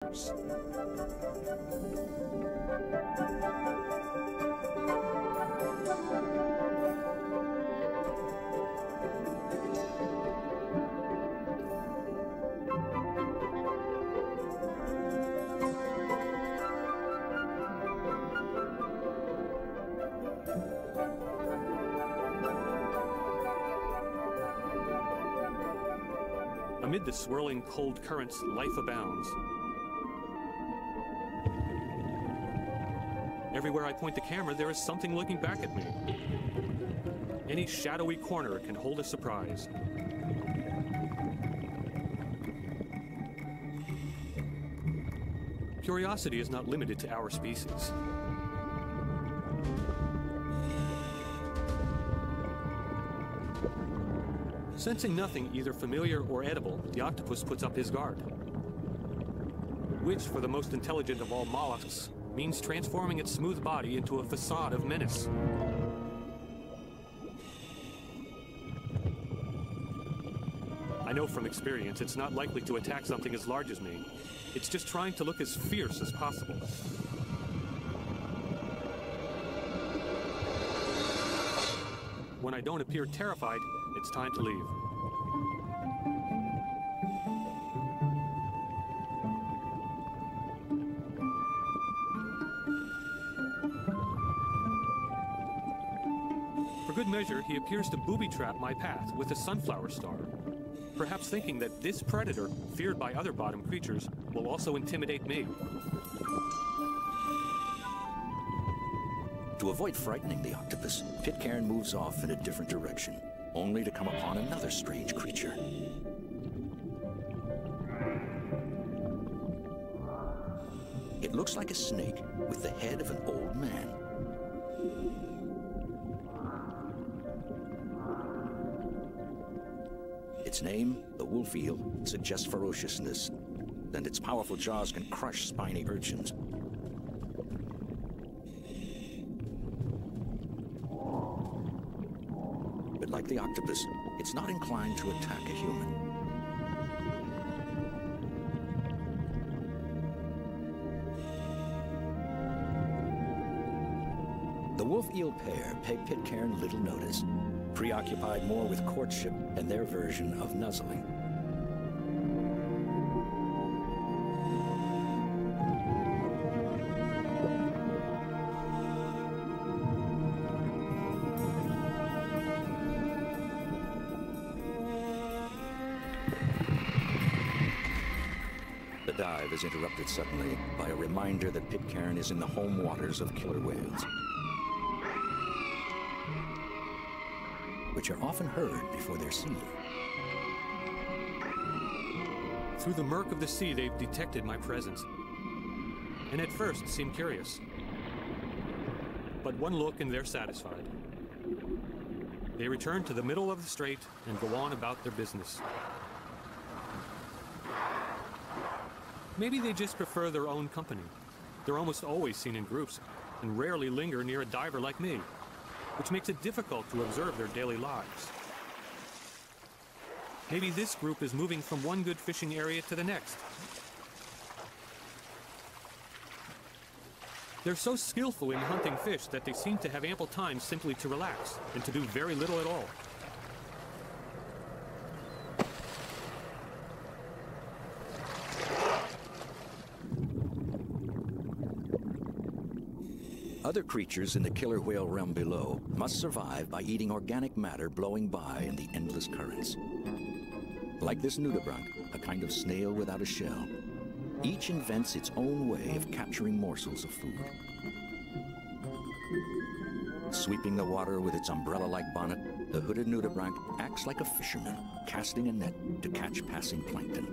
Amid the swirling cold currents, life abounds. Everywhere I point the camera, there is something looking back at me. Any shadowy corner can hold a surprise. Curiosity is not limited to our species. Sensing nothing either familiar or edible, the octopus puts up his guard. Which, for the most intelligent of all mollusks, means transforming its smooth body into a facade of menace. I know from experience it's not likely to attack something as large as me. It's just trying to look as fierce as possible. When I don't appear terrified, it's time to leave. For good measure, he appears to booby-trap my path with a sunflower star, perhaps thinking that this predator, feared by other bottom creatures, will also intimidate me. To avoid frightening the octopus, Pitcairn moves off in a different direction, only to come upon another strange creature. It looks like a snake with the head of an old man. Its name, the wolf eel, suggests ferociousness, and its powerful jaws can crush spiny urchins. But like the octopus, it's not inclined to attack a human. The wolf eel pair pay Pitcairn little notice, preoccupied more with courtship and their version of nuzzling. The dive is interrupted suddenly by a reminder that Pitcairn is in the home waters of killer whales, which are often heard before they're seen. Through the murk of the sea, they've detected my presence, and at first seem curious. But one look and they're satisfied. They return to the middle of the strait and go on about their business. Maybe they just prefer their own company. They're almost always seen in groups and rarely linger near a diver like me, which makes it difficult to observe their daily lives. Maybe this group is moving from one good fishing area to the next. They're so skillful in hunting fish that they seem to have ample time simply to relax and to do very little at all. Other creatures in the killer whale realm below must survive by eating organic matter blowing by in the endless currents. Like this nudibranch, a kind of snail without a shell, each invents its own way of capturing morsels of food. Sweeping the water with its umbrella-like bonnet, the hooded nudibranch acts like a fisherman, casting a net to catch passing plankton.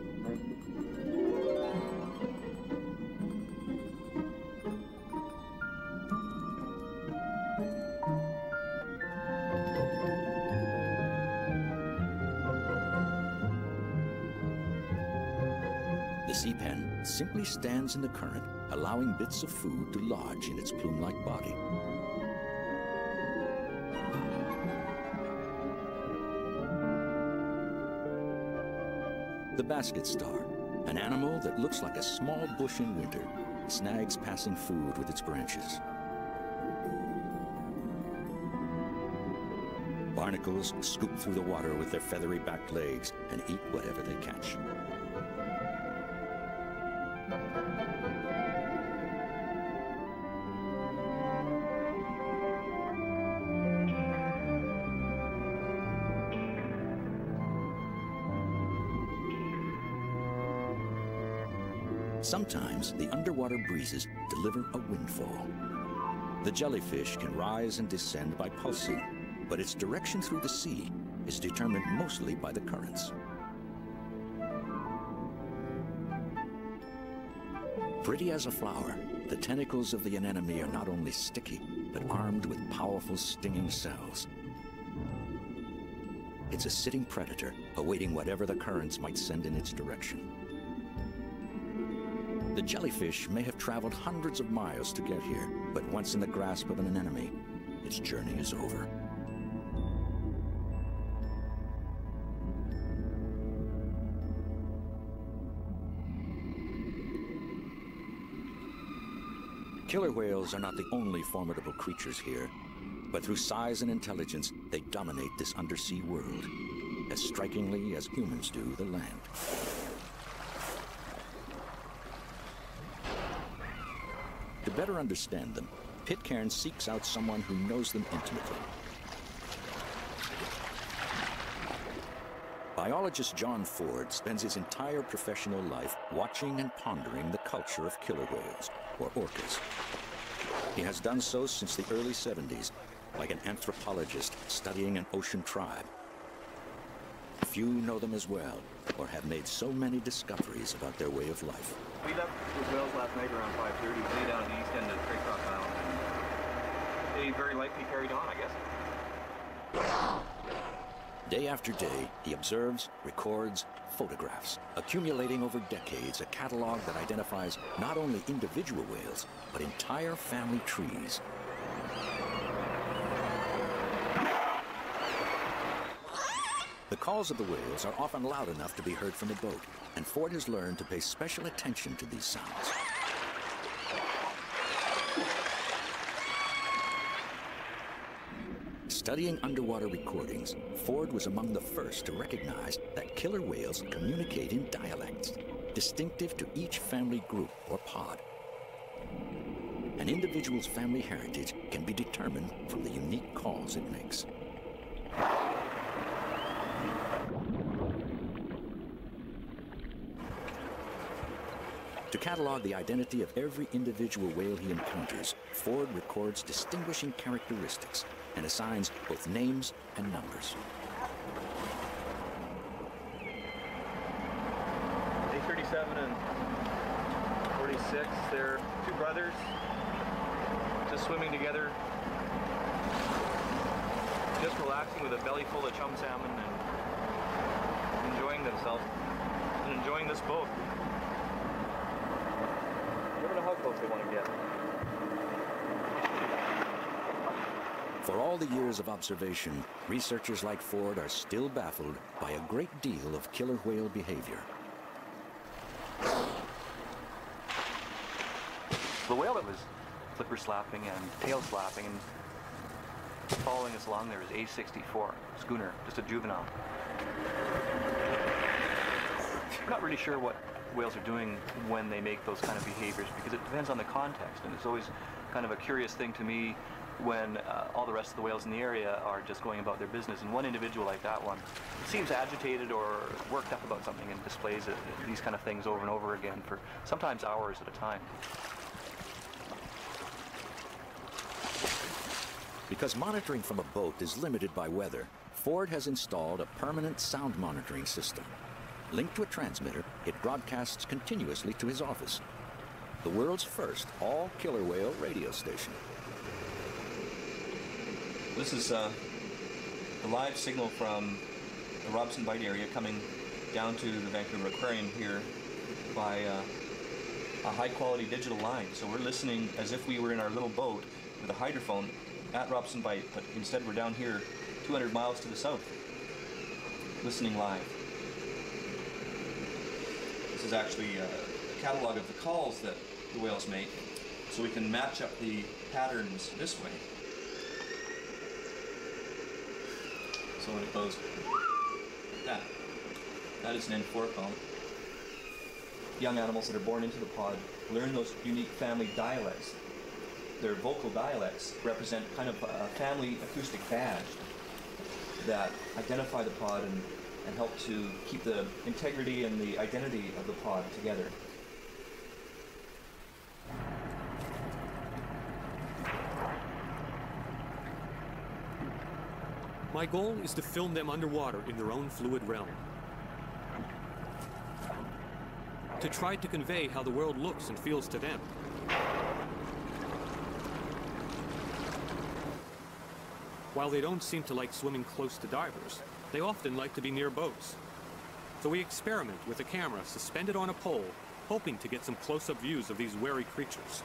The sea pen simply stands in the current, allowing bits of food to lodge in its plume-like body. The basket star, An animal that looks like a small bush in winter snags passing food with its branches. Barnacles scoop through the water with their feathery back legs and eat whatever they catch. Sometimes the underwater breezes deliver a windfall. The jellyfish can rise and descend by pulsing, but its direction through the sea is determined mostly by the currents. Pretty as a flower, the tentacles of the anemone are not only sticky, but armed with powerful stinging cells. It's a sitting predator, awaiting whatever the currents might send in its direction. The jellyfish may have traveled hundreds of miles to get here, but once in the grasp of an anemone, its journey is over. Killer whales are not the only formidable creatures here, but through size and intelligence, they dominate this undersea world, as strikingly as humans do the land. To better understand them, Pitcairn seeks out someone who knows them intimately. Biologist John Ford spends his entire professional life watching and pondering the culture of killer whales, or orcas. He has done so since the early 70s, like an anthropologist studying an ocean tribe. Few know them as well, or have made so many discoveries about their way of life. We left with whales last night around 5:30, way down at the east end of Craycroft Island. They very likely carried on, I guess. Day after day, he observes, records, photographs, accumulating over decades a catalog that identifies not only individual whales, but entire family trees. The calls of the whales are often loud enough to be heard from a boat, and Ford has learned to pay special attention to these sounds. Studying underwater recordings, Ford was among the first to recognize that killer whales communicate in dialects, distinctive to each family group or pod. An individual's family heritage can be determined from the unique calls it makes. To catalog the identity of every individual whale he encounters, Ford records distinguishing characteristics and assigns both names and numbers. A37 and 46, they're two brothers, just swimming together, just relaxing with a belly full of chum salmon and enjoying themselves and enjoying this boat. I don't know how close they want to get. For all the years of observation, researchers like Ford are still baffled by a great deal of killer whale behavior. The whale that was flipper slapping and tail slapping and following us along there is A64, schooner, just a juvenile. I'm not really sure what whales are doing when they make those kind of behaviors, because it depends on the context, and it's always kind of a curious thing to me when all the rest of the whales in the area are just going about their business, and one individual like that one seems agitated or worked up about something and displays these kind of things over and over again for sometimes hours at a time. Because monitoring from a boat is limited by weather, Ford has installed a permanent sound monitoring system. Linked to a transmitter, it broadcasts continuously to his office. The world's first all-killer whale radio station. This is the live signal from the Robson Bight area coming down to the Vancouver Aquarium here by a high-quality digital line. So we're listening as if we were in our little boat with a hydrophone at Robson Bight, but instead we're down here 200 miles to the south, listening live. This is actually a catalog of the calls that the whales make, so we can match up the patterns this way. So when it goes like that, that is an N4 call. Young animals that are born into the pod learn those unique family dialects. Their vocal dialects represent kind of a family acoustic badge that identify the pod and help to keep the integrity and the identity of the pod together. My goal is to film them underwater in their own fluid realm, to try to convey how the world looks and feels to them. While they don't seem to like swimming close to divers, they often like to be near boats. So we experiment with a camera suspended on a pole, hoping to get some close-up views of these wary creatures.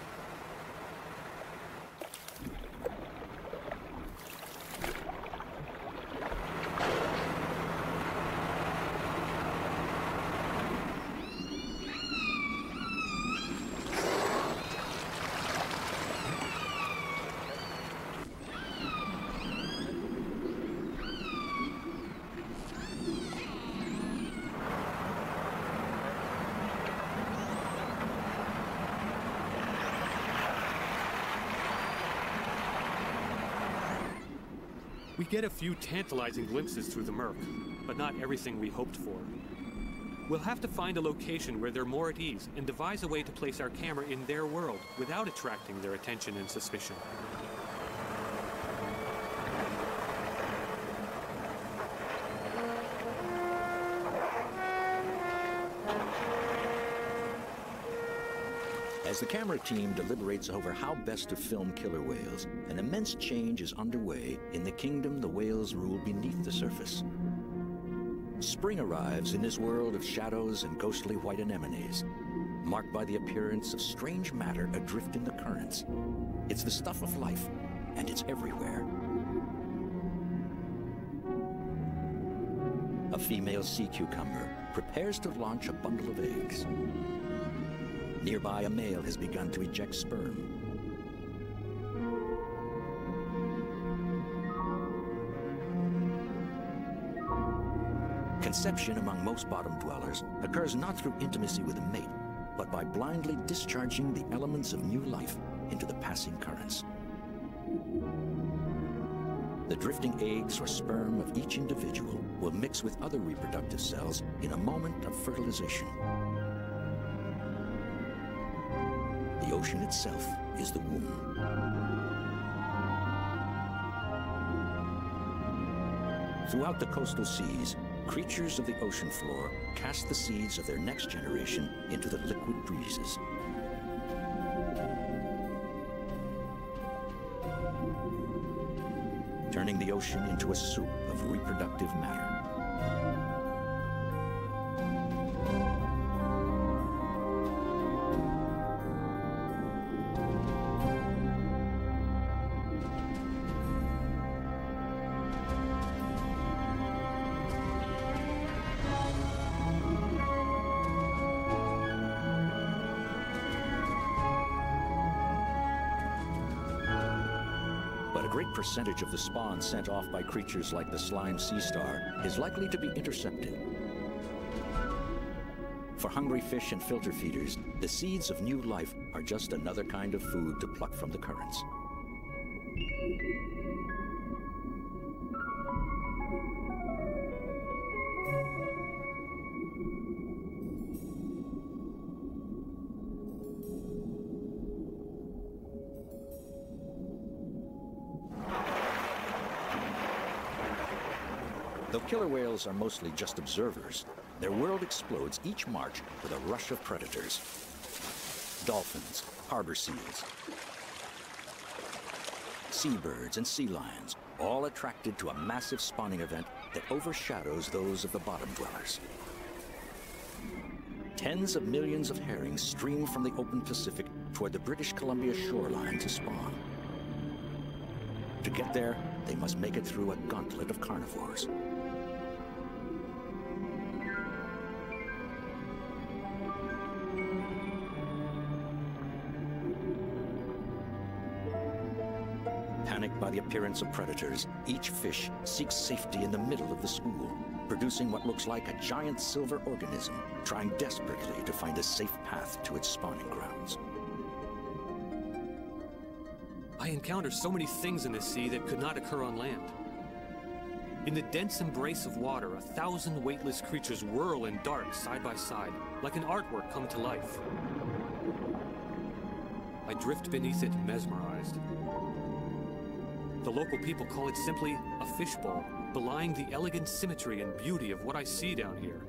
We get a few tantalizing glimpses through the murk, but not everything we hoped for. We'll have to find a location where they're more at ease and devise a way to place our camera in their world without attracting their attention and suspicion. As the camera team deliberates over how best to film killer whales, an immense change is underway in the kingdom the whales rule beneath the surface. Spring arrives in this world of shadows and ghostly white anemones, marked by the appearance of strange matter adrift in the currents. It's the stuff of life, and it's everywhere. A female sea cucumber prepares to launch a bundle of eggs. Nearby, a male has begun to eject sperm. Conception among most bottom dwellers occurs not through intimacy with a mate, but by blindly discharging the elements of new life into the passing currents. The drifting eggs or sperm of each individual will mix with other reproductive cells in a moment of fertilization. The ocean itself is the womb. Throughout the coastal seas, creatures of the ocean floor cast the seeds of their next generation into the liquid breezes. Turning the ocean into a soup of reproductive matter. A great percentage of the spawn sent off by creatures like the slime sea star is likely to be intercepted. For hungry fish and filter feeders, the seeds of new life are just another kind of food to pluck from the currents. Though killer whales are mostly just observers, their world explodes each March with a rush of predators. Dolphins, harbor seals, seabirds, and sea lions, all attracted to a massive spawning event that overshadows those of the bottom dwellers. Tens of millions of herrings stream from the open Pacific toward the British Columbia shoreline to spawn. To get there, they must make it through a gauntlet of carnivores. Panicked by the appearance of predators, each fish seeks safety in the middle of the school, producing what looks like a giant silver organism, trying desperately to find a safe path to its spawning grounds. I encounter so many things in the sea that could not occur on land. In the dense embrace of water, 1,000 weightless creatures whirl and dart side by side, like an artwork come to life. I drift beneath it, mesmerized. The local people call it simply a fishbowl, belying the elegant symmetry and beauty of what I see down here.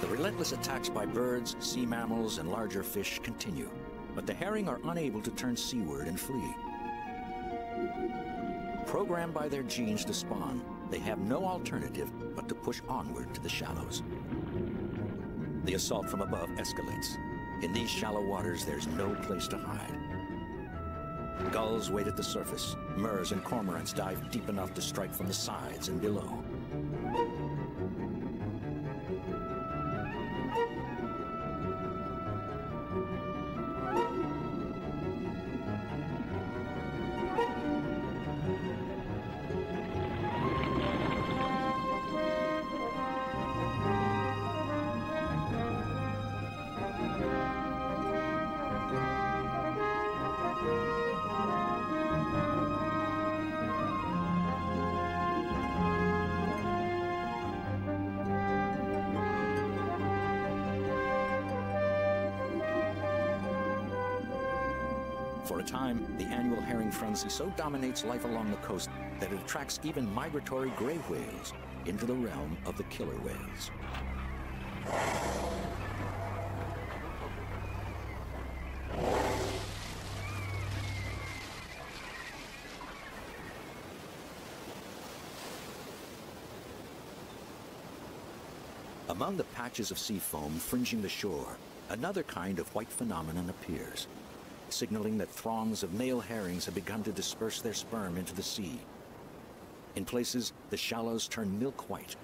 Relentless attacks by birds, sea mammals, and larger fish continue, but the herring are unable to turn seaward and flee. Programmed by their genes to spawn, they have no alternative but to push onward to the shallows. The assault from above escalates. In these shallow waters, there's no place to hide. Gulls wait at the surface. Murres and cormorants dive deep enough to strike from the sides and below. For a time, the annual herring frenzy so dominates life along the coast that it attracts even migratory gray whales into the realm of the killer whales. Among the patches of sea foam fringing the shore, another kind of white phenomenon appears, signaling that throngs of male herrings have begun to disperse their sperm into the sea. In places, the shallows turn milk white.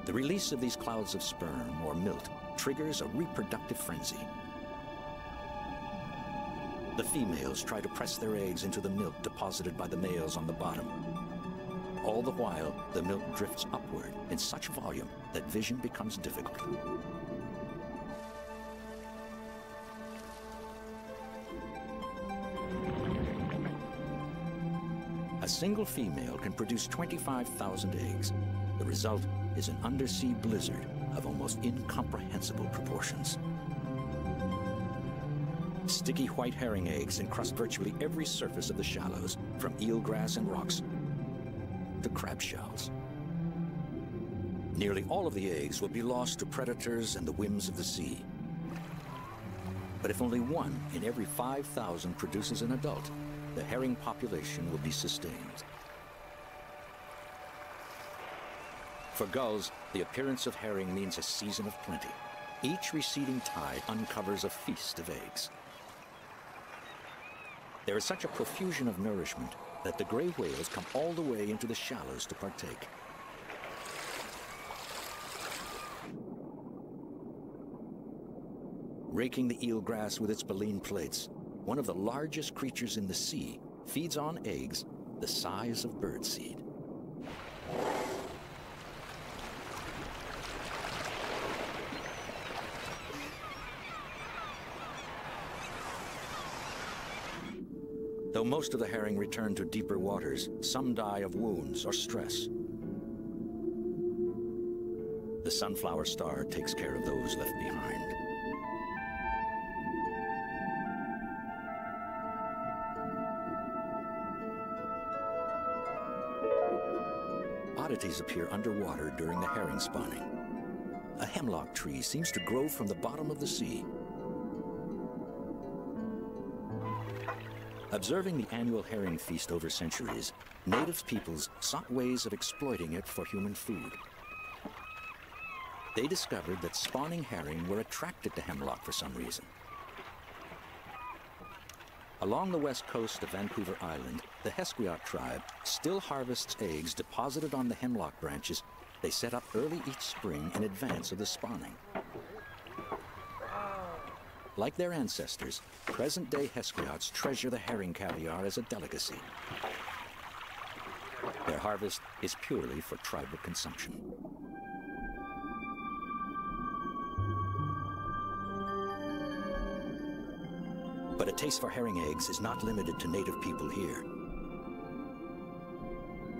The release of these clouds of sperm, or milt, triggers a reproductive frenzy. The females try to press their eggs into the milk deposited by the males on the bottom. All the while, the milk drifts upward in such volume that vision becomes difficult. A single female can produce 25,000 eggs. The result is an undersea blizzard of almost incomprehensible proportions. Sticky white herring eggs encrust virtually every surface of the shallows, from eelgrass and rocks to crab shells. Nearly all of the eggs will be lost to predators and the whims of the sea. But if only one in every 5,000 produces an adult, the herring population will be sustained. For gulls, the appearance of herring means a season of plenty. Each receding tide uncovers a feast of eggs. There is such a profusion of nourishment that the gray whales come all the way into the shallows to partake. Raking the eelgrass with its baleen plates, one of the largest creatures in the sea feeds on eggs the size of birdseed. Though most of the herring return to deeper waters, some die of wounds or stress. The sunflower star takes care of those left behind. Oddities appear underwater during the herring spawning. A hemlock tree seems to grow from the bottom of the sea. Observing the annual herring feast over centuries, native peoples sought ways of exploiting it for human food. They discovered that spawning herring were attracted to hemlock for some reason. Along the west coast of Vancouver Island, the Hesquiot tribe still harvests eggs deposited on the hemlock branches they set up early each spring in advance of the spawning. Like their ancestors, present-day Hesquiots treasure the herring caviar as a delicacy. Their harvest is purely for tribal consumption. But a taste for herring eggs is not limited to native people here.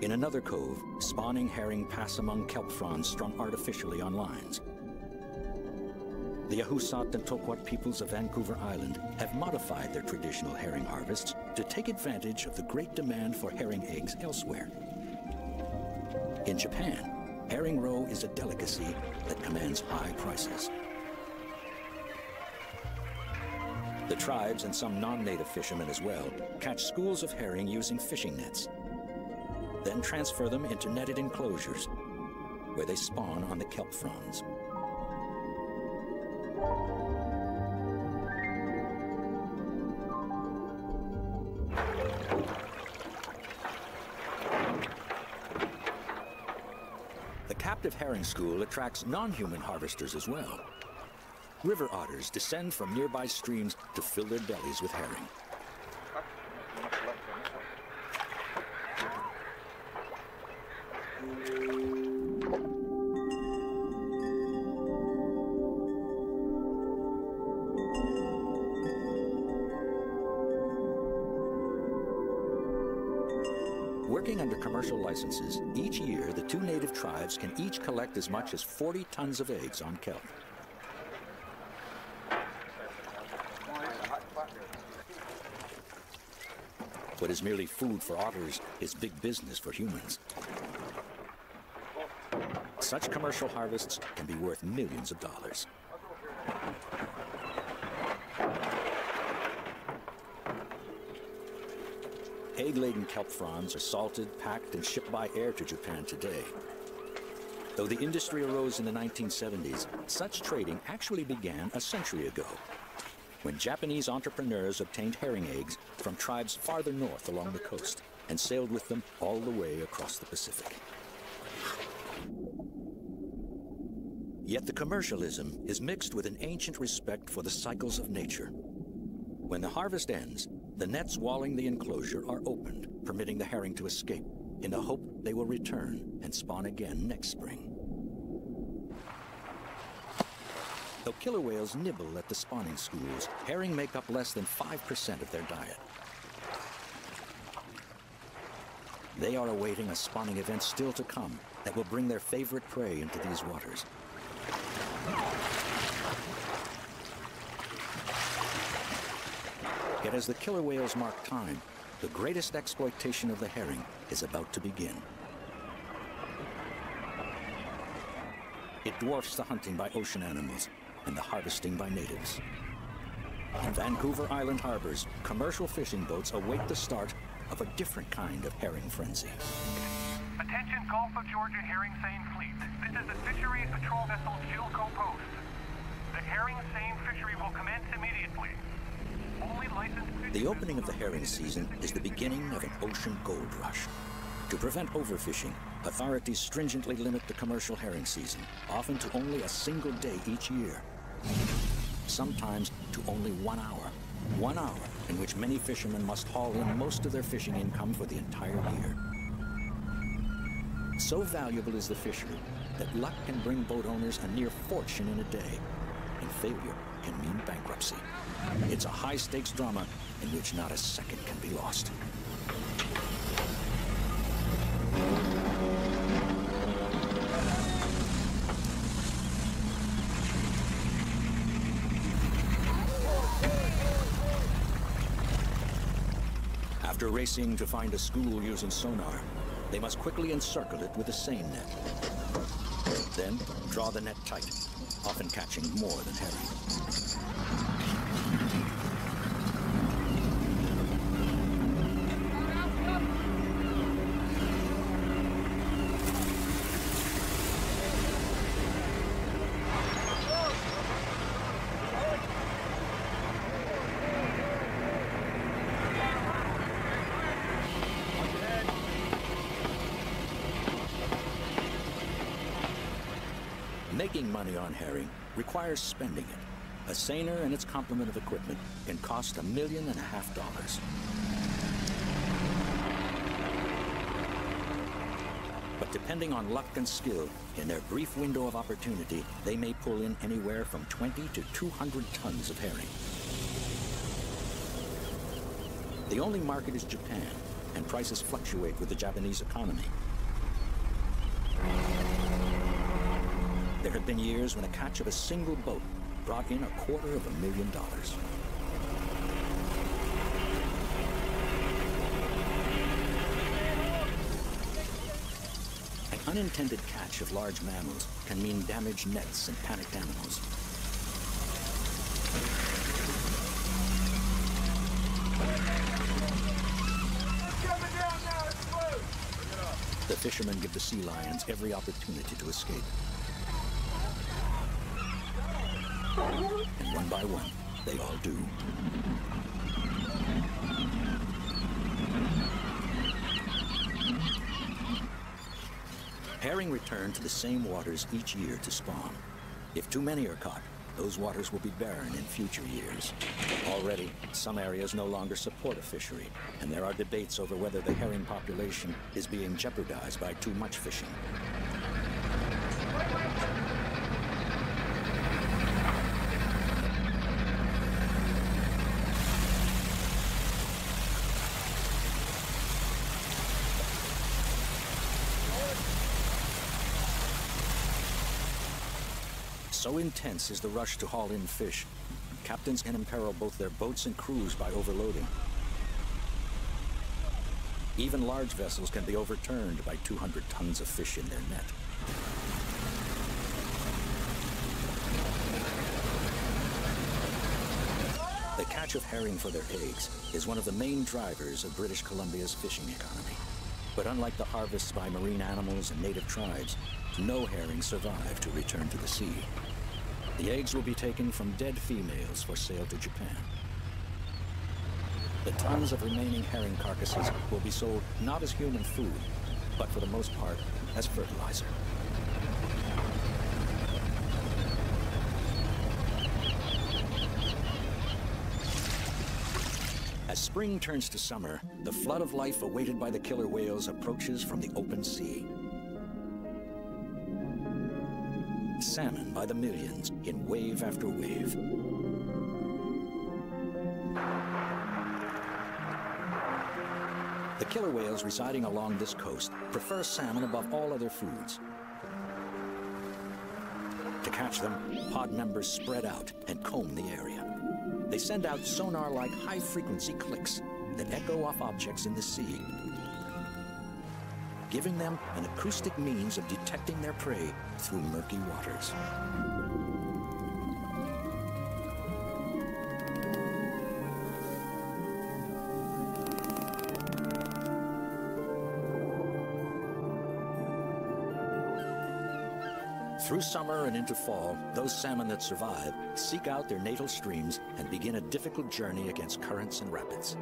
In another cove, spawning herring pass among kelp fronds strung artificially on lines. The Ahusat and Toquot peoples of Vancouver Island have modified their traditional herring harvests to take advantage of the great demand for herring eggs elsewhere. In Japan, herring roe is a delicacy that commands high prices. The tribes, and some non-native fishermen as well, catch schools of herring using fishing nets, then transfer them into netted enclosures, where they spawn on the kelp fronds. The captive herring school attracts non-human harvesters as well. River otters descend from nearby streams to fill their bellies with herring. Working under commercial licenses, each year the two native tribes can each collect as much as 40 tons of eggs on kelp. What is merely food for otters is big business for humans. Such commercial harvests can be worth millions of dollars. Egg-laden kelp fronds are salted, packed, and shipped by air to Japan today. Though the industry arose in the 1970s, such trading actually began a century ago, when Japanese entrepreneurs obtained herring eggs from tribes farther north along the coast and sailed with them all the way across the Pacific. Yet the commercialism is mixed with an ancient respect for the cycles of nature. When the harvest ends, the nets walling the enclosure are opened, permitting the herring to escape, in the hope they will return and spawn again next spring. Though killer whales nibble at the spawning schools, herring make up less than 5% of their diet. They are awaiting a spawning event still to come that will bring their favorite prey into these waters. Yet as the killer whales mark time, the greatest exploitation of the herring is about to begin. It dwarfs the hunting by ocean animals and the harvesting by natives. In Vancouver Island harbors, commercial fishing boats await the start of a different kind of herring frenzy. Attention Gulf of Georgia herring seine fleet. This is the Fisheries Patrol Vessel Chilco Post. The herring seine fishery will commence immediately. Only licensed... The opening of the herring season is the beginning of an ocean gold rush. To prevent overfishing, authorities stringently limit the commercial herring season, often to only a single day each year. Sometimes to only 1 hour. 1 hour in which many fishermen must haul in most of their fishing income for the entire year. So valuable is the fishery that luck can bring boat owners a near fortune in a day, and failure can mean bankruptcy. It's a high-stakes drama in which not a second can be lost. After racing to find a school using sonar, they must quickly encircle it with a seine net. Then draw the net tight, often catching more than herring. Making money on herring requires spending it. A seiner and its complement of equipment can cost $1.5 million. But depending on luck and skill, in their brief window of opportunity, they may pull in anywhere from 20 to 200 tons of herring. The only market is Japan, and prices fluctuate with the Japanese economy. There have been years when a catch of a single boat brought in $250,000. An unintended catch of large mammals can mean damaged nets and panicked animals. The fishermen give the sea lions every opportunity to escape. And one by one, they all do. Herring return to the same waters each year to spawn. If too many are caught, those waters will be barren in future years. Already, some areas no longer support a fishery, and there are debates over whether the herring population is being jeopardized by too much fishing. So intense is the rush to haul in fish, captains can imperil both their boats and crews by overloading. Even large vessels can be overturned by 200 tons of fish in their net. The catch of herring for their eggs is one of the main drivers of British Columbia's fishing economy. But unlike the harvests by marine animals and native tribes, no herring survive to return to the sea. The eggs will be taken from dead females for sale to Japan. The tons of remaining herring carcasses will be sold not as human food, but for the most part as fertilizer. As spring turns to summer, the flood of life awaited by the killer whales approaches from the open sea. Salmon by the millions in wave after wave. The killer whales residing along this coast prefer salmon above all other foods. To catch them, pod members spread out and comb the area. They send out sonar-like high-frequency clicks that echo off objects in the sea, giving them an acoustic means of detecting their prey through murky waters. Through summer and into fall, those salmon that survive seek out their natal streams and begin a difficult journey against currents and rapids.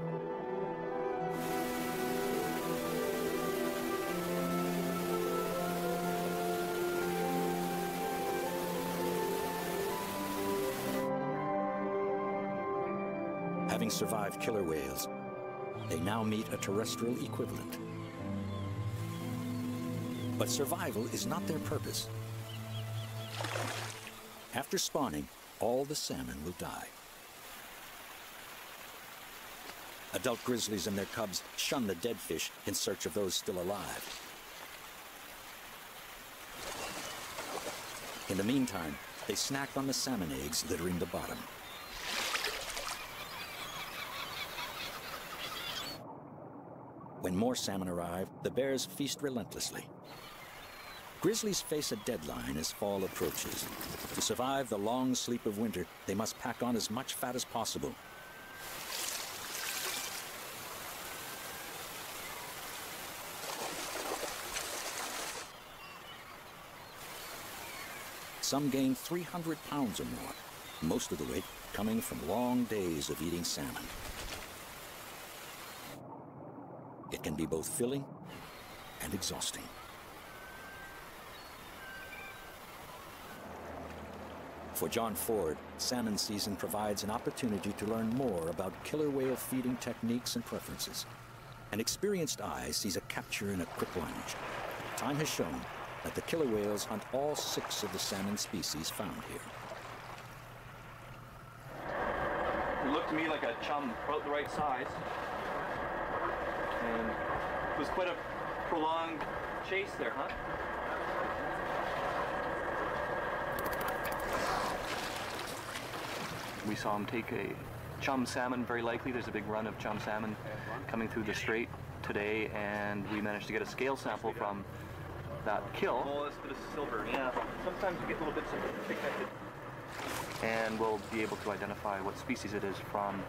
Having survived killer whales, they now meet a terrestrial equivalent. But survival is not their purpose. After spawning, all the salmon will die. Adult grizzlies and their cubs shun the dead fish in search of those still alive. In the meantime, they snack on the salmon eggs littering the bottom. When more salmon arrive, the bears feast relentlessly. Grizzlies face a deadline as fall approaches. To survive the long sleep of winter, they must pack on as much fat as possible. Some gain 300 pounds or more, most of the weight coming from long days of eating salmon. It can be both filling and exhausting. For John Ford, salmon season provides an opportunity to learn more about killer whale feeding techniques and preferences. An experienced eye sees a capture in a quick lunge. Time has shown that the killer whales hunt all 6 of the salmon species found here. It looked to me like a chum, about the right size. And it was quite a prolonged chase there, huh? We saw him take a chum salmon, very likely. There's a big run of chum salmon coming through the strait today, and we managed to get a scale sample from that kill. Oh, that's a bit of silver, yeah. Sometimes you get little bits of pigmented. And we'll be able to identify what species it is from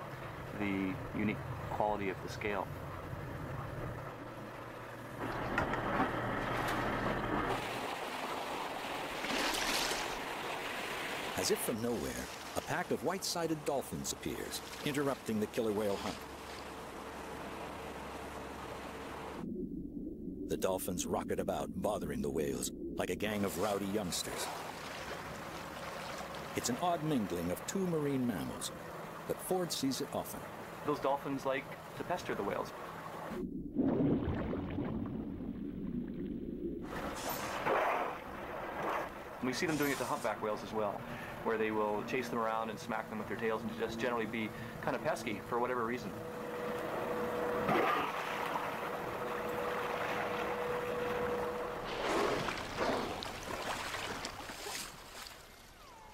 the unique quality of the scale. As if from nowhere, a pack of white-sided dolphins appears, interrupting the killer whale hunt. The dolphins rocket about, bothering the whales, like a gang of rowdy youngsters. It's an odd mingling of 2 marine mammals, but Ford sees it often. Those dolphins like to pester the whales. We see them doing it to humpback whales as well, where they will chase them around and smack them with their tails and just generally be kind of pesky for whatever reason.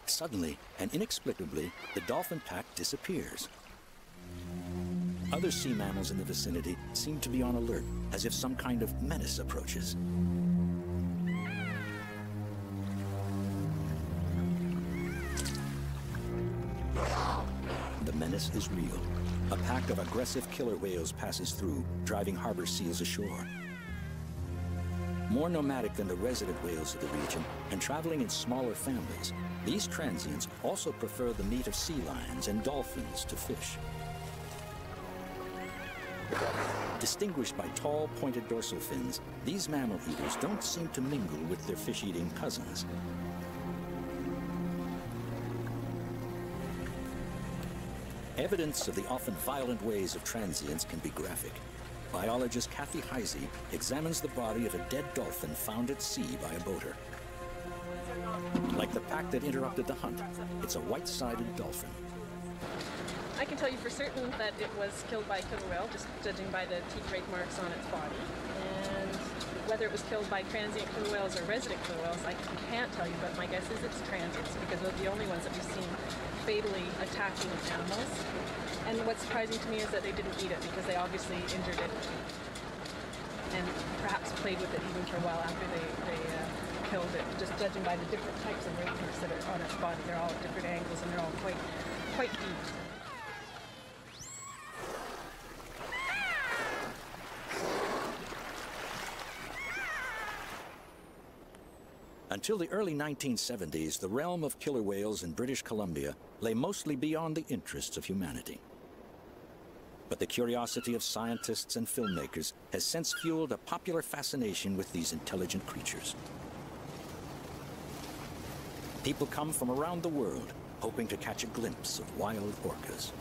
Suddenly and inexplicably, the dolphin pack disappears. Other sea mammals in the vicinity seem to be on alert, as if some kind of menace approaches. The menace is real. A pack of aggressive killer whales passes through, driving harbor seals ashore. More nomadic than the resident whales of the region and traveling in smaller families, these transients also prefer the meat of sea lions and dolphins to fish. Distinguished by tall, pointed dorsal fins, these mammal eaters don't seem to mingle with their fish-eating cousins. Evidence of the often violent ways of transients can be graphic. Biologist Kathy Heisey examines the body of a dead dolphin found at sea by a boater. Like the pack that interrupted the hunt, it's a white-sided dolphin. I can tell you for certain that it was killed by a killer whale, just judging by the teeth rake marks on its body. And whether it was killed by transient killer whales or resident killer whales, I can't tell you, but my guess is it's transients, because they're the only ones that we've seen fatally attacking animals. And what's surprising to me is that they didn't eat it, because they obviously injured it and perhaps played with it even for a while after they killed it, just judging by the different types of rake marks that are on its body. They're all at different angles and they're all quite deep. Until the early 1970s, the realm of killer whales in British Columbia lay mostly beyond the interests of humanity. But the curiosity of scientists and filmmakers has since fueled a popular fascination with these intelligent creatures. People come from around the world, hoping to catch a glimpse of wild orcas.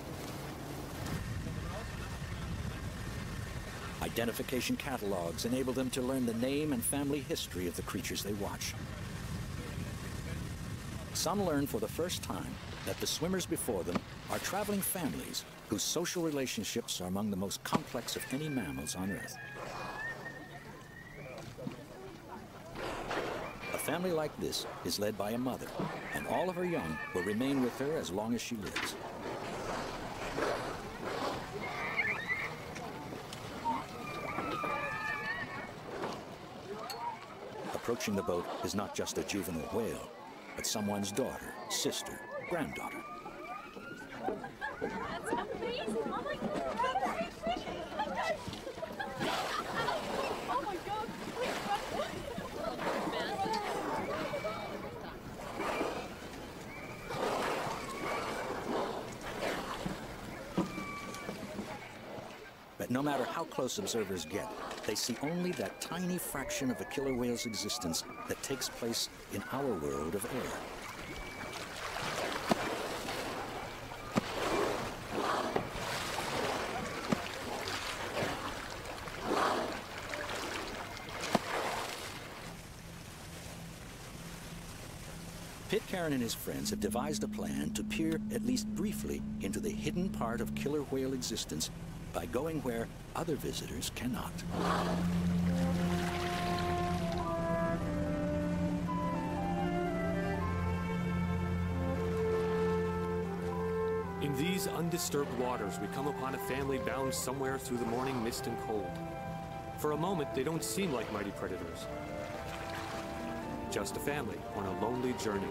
Identification catalogs enable them to learn the name and family history of the creatures they watch. Some learn for the first time that the swimmers before them are traveling families whose social relationships are among the most complex of any mammals on Earth. A family like this is led by a mother, and all of her young will remain with her as long as she lives. approaching the boat is not just a juvenile whale, but someone's daughter, sister, granddaughter. That's amazing! Oh my God! Oh my God! But no matter how close observers get, they see only that tiny fraction of a killer whale's existence that takes place in our world of air. Pitcairn and his friends have devised a plan to peer, at least briefly, into the hidden part of killer whale existence by going where other visitors cannot. In these undisturbed waters, we come upon a family bound somewhere through the morning mist and cold. For a moment, they don't seem like mighty predators. Just a family on a lonely journey.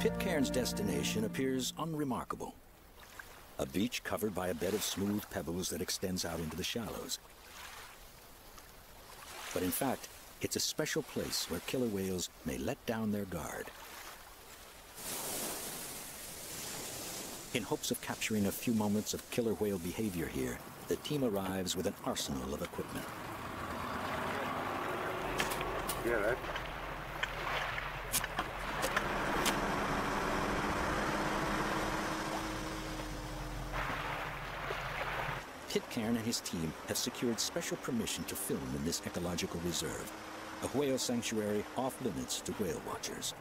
Pitcairn's destination appears unremarkable. A beach covered by a bed of smooth pebbles that extends out into the shallows. But in fact, it's a special place where killer whales may let down their guard. In hopes of capturing a few moments of killer whale behavior here, the team arrives with an arsenal of equipment. Yeah, right. Pitcairn and his team have secured special permission to film in this ecological reserve, a whale sanctuary off limits to whale watchers.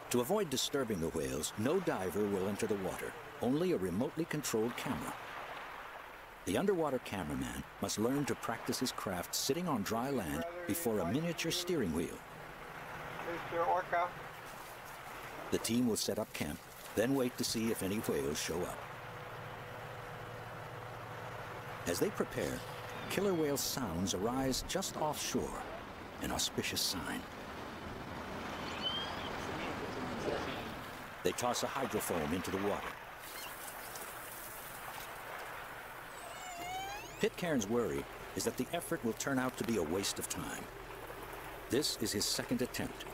To avoid disturbing the whales, no diver will enter the water, only a remotely controlled camera. The underwater cameraman must learn to practice his craft sitting on dry land before a miniature steering wheel. Mr. Orca. The team will set up camp, then wait to see if any whales show up. As they prepare, killer whale sounds arise just offshore, an auspicious sign. They toss a hydrofoam into the water. Pitcairn's worry is that the effort will turn out to be a waste of time. This is his second attempt.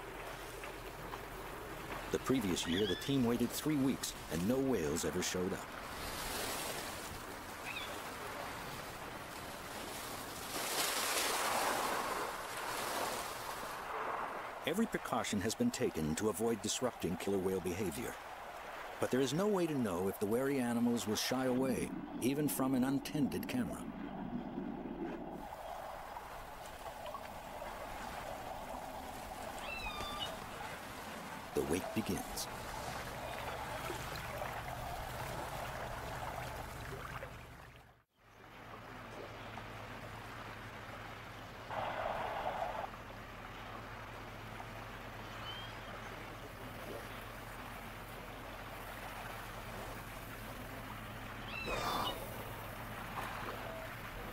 The previous year, the team waited 3 weeks and no whales ever showed up. Every precaution has been taken to avoid disrupting killer whale behavior. But there is no way to know if the wary animals will shy away, even from an untended camera. The wait begins.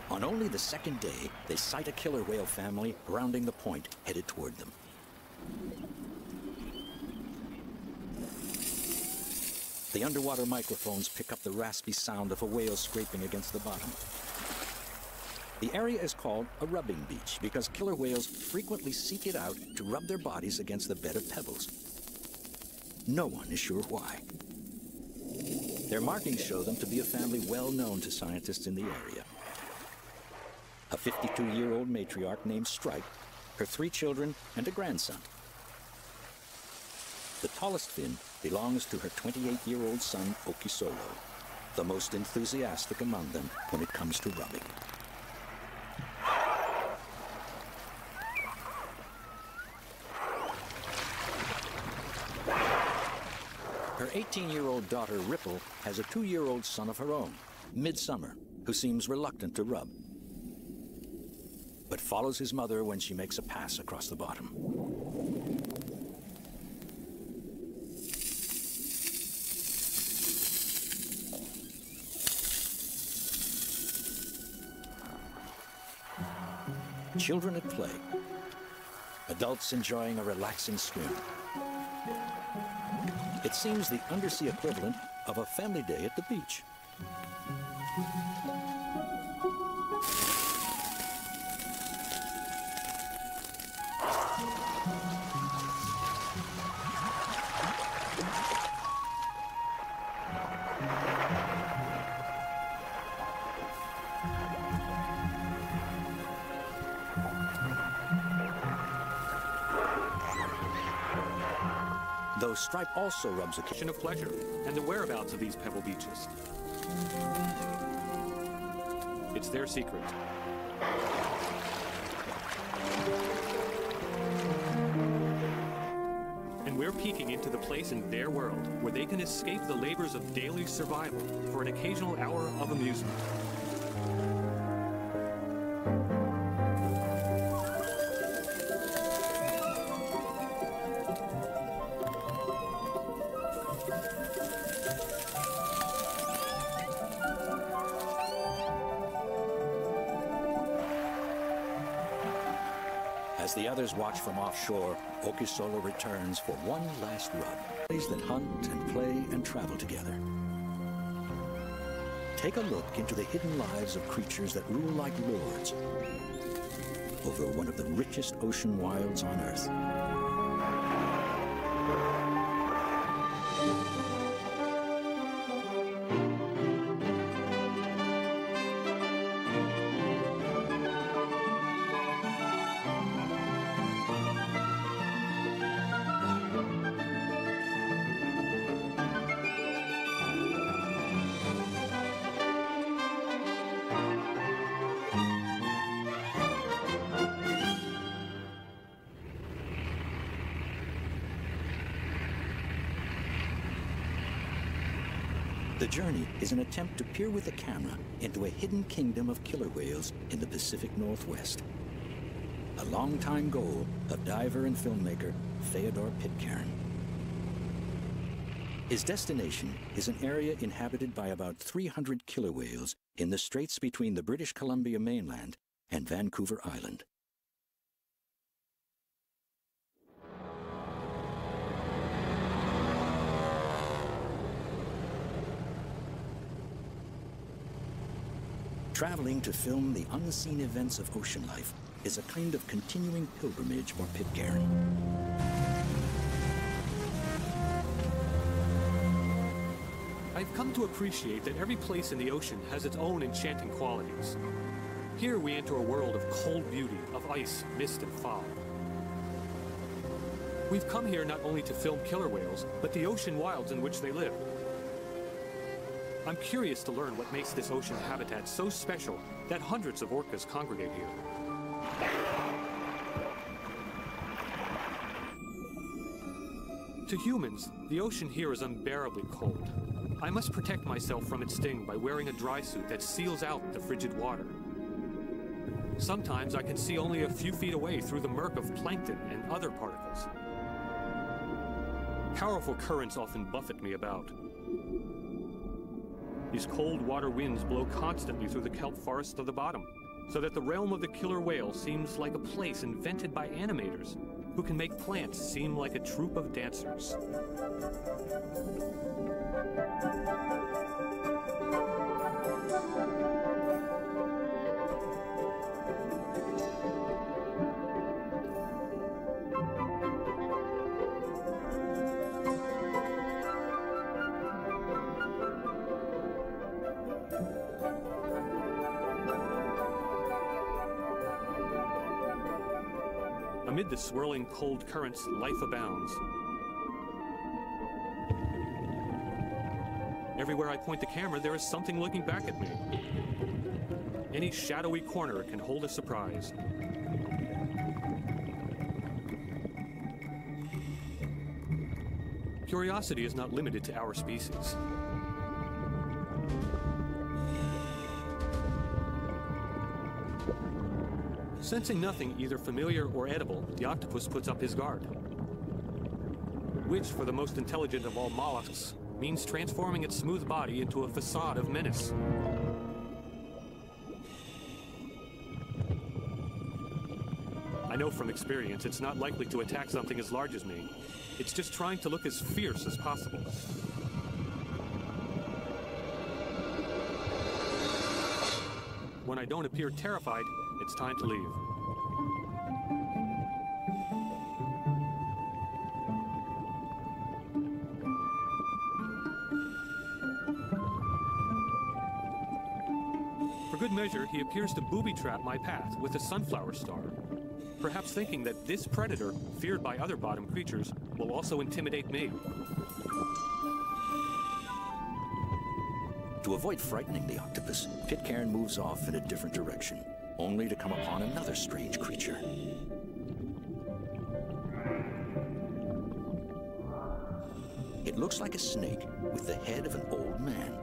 On only the second day, they sight a killer whale family rounding the point, headed toward them. The underwater microphones pick up the raspy sound of a whale scraping against the bottom. The area is called a rubbing beach because killer whales frequently seek it out to rub their bodies against the bed of pebbles. No one is sure why. Their markings show them to be a family well known to scientists in the area. A 52-year-old matriarch named Strike, her 3 children, and a grandson. The tallest fin belongs to her 28-year-old son, Okisolo, the most enthusiastic among them when it comes to rubbing. Her 18-year-old daughter, Ripple, has a 2-year-old son of her own, Midsummer, who seems reluctant to rub. but follows his mother when she makes a pass across the bottom. Children at play. Adults enjoying a relaxing swim. It seems the undersea equivalent of a family day at the beach. Though Stripe also rubs a Of pleasure and the whereabouts of these pebble beaches. It's their secret. And we're peeking into the place in their world where they can escape the labors of daily survival for an occasional hour of amusement. As the others watch from offshore, Okisola returns for one last rub. Families that hunt and play and travel together. Take a look into the hidden lives of creatures that rule like lords over one of the richest ocean wilds on Earth. The journey is an attempt to peer with a camera into a hidden kingdom of killer whales in the Pacific Northwest. A longtime goal of diver and filmmaker Theodore Pitcairn. His destination is an area inhabited by about 300 killer whales in the straits between the British Columbia mainland and Vancouver Island. Traveling to film the unseen events of ocean life is a kind of continuing pilgrimage for Pitcairn. I've come to appreciate that every place in the ocean has its own enchanting qualities. Here we enter a world of cold beauty, of ice, mist, and fog. We've come here not only to film killer whales, but the ocean wilds in which they live. I'm curious to learn what makes this ocean habitat so special that hundreds of orcas congregate here. To humans, the ocean here is unbearably cold. I must protect myself from its sting by wearing a dry suit that seals out the frigid water. Sometimes I can see only a few feet away through the murk of plankton and other particles. Powerful currents often buffet me about. These cold water winds blow constantly through the kelp forests of the bottom, so that the realm of the killer whale seems like a place invented by animators who can make plants seem like a troupe of dancers. Amid the swirling cold currents, life abounds. Everywhere I point the camera, there is something looking back at me. Any shadowy corner can hold a surprise. Curiosity is not limited to our species. Sensing nothing either familiar or edible, the octopus puts up his guard. Which, for the most intelligent of all mollusks, means transforming its smooth body into a facade of menace. I know from experience it's not likely to attack something as large as me. It's just trying to look as fierce as possible. When I don't appear terrified, it's time to leave. For good measure, he appears to booby-trap my path with a sunflower star, perhaps thinking that this predator, feared by other bottom creatures, will also intimidate me. To avoid frightening the octopus, Pitcairn moves off in a different direction, only to come upon another strange creature. It looks like a snake with the head of an old man.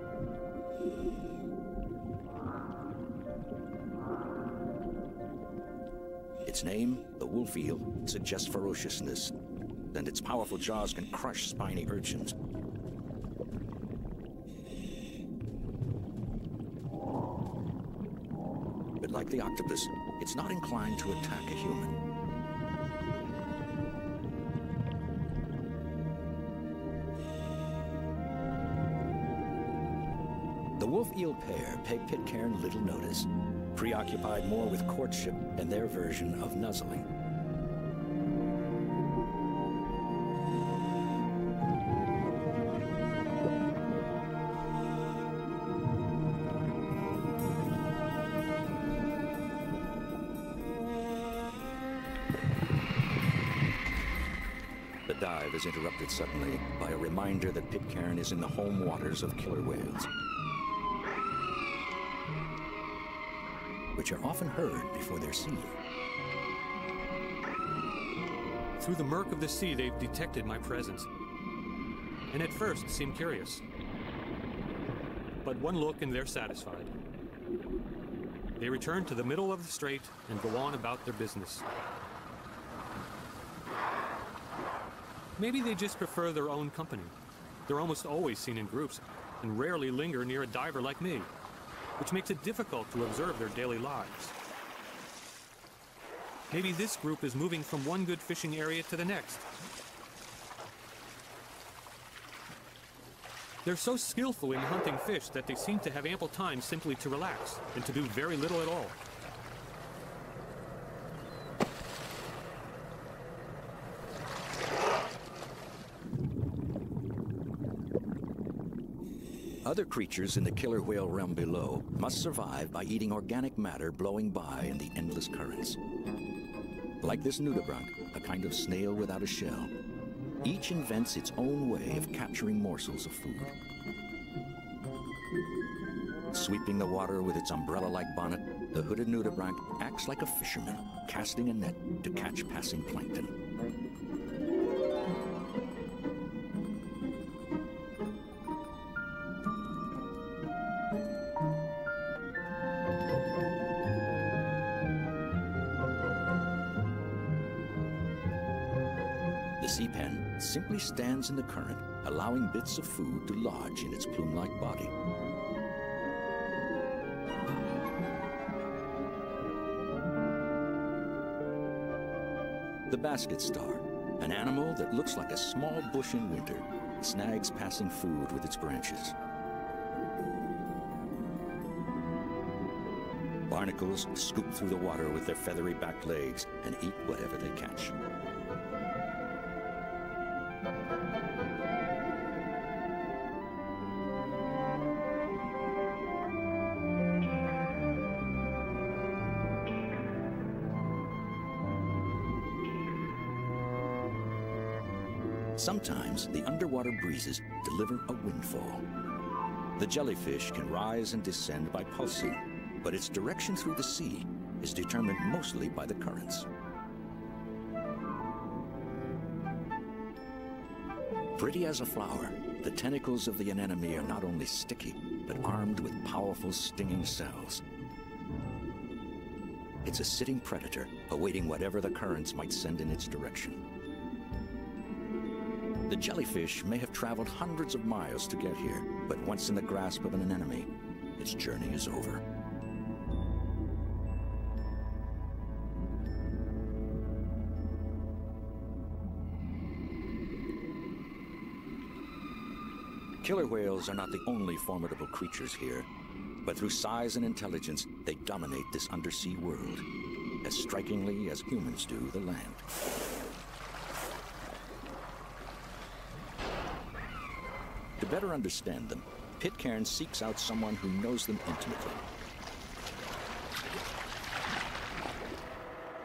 Its name, the wolf eel, suggests ferociousness, and its powerful jaws can crush spiny urchins. But like the octopus, it's not inclined to attack a human. The wolf eel pair pay Pitcairn little notice, preoccupied more with courtship and their version of nuzzling. The dive is interrupted suddenly by a reminder that Pitcairn is in the home waters of killer whales, which are often heard before they're seen. Through the murk of the sea, they've detected my presence, and at first seemed curious. But one look and they're satisfied. They return to the middle of the strait and go on about their business. Maybe they just prefer their own company. They're almost always seen in groups and rarely linger near a diver like me, which makes it difficult to observe their daily lives. Maybe this group is moving from one good fishing area to the next. They're so skillful in hunting fish that they seem to have ample time simply to relax and to do very little at all. Other creatures in the killer whale realm below must survive by eating organic matter blowing by in the endless currents. Like this nudibranch, a kind of snail without a shell, each invents its own way of capturing morsels of food. Sweeping the water with its umbrella-like bonnet, the hooded nudibranch acts like a fisherman, casting a net to catch passing plankton. The sea pen simply stands in the current, allowing bits of food to lodge in its plume-like body. The basket star, an animal that looks like a small bush in winter, snags passing food with its branches. Barnacles scoop through the water with their feathery back legs and eat whatever they catch. Sometimes the underwater breezes deliver a windfall. The jellyfish can rise and descend by pulsing, but its direction through the sea is determined mostly by the currents. Pretty as a flower, the tentacles of the anemone are not only sticky, but armed with powerful stinging cells. It's a sitting predator, awaiting whatever the currents might send in its direction. The jellyfish may have traveled hundreds of miles to get here, but once in the grasp of an enemy, its journey is over. Killer whales are not the only formidable creatures here, but through size and intelligence, they dominate this undersea world, as strikingly as humans do the land. To better understand them, Pitcairn seeks out someone who knows them intimately.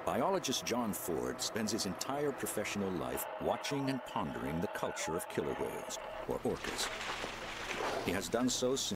Biologist John Ford spends his entire professional life watching and pondering the culture of killer whales, or orcas. He has done so since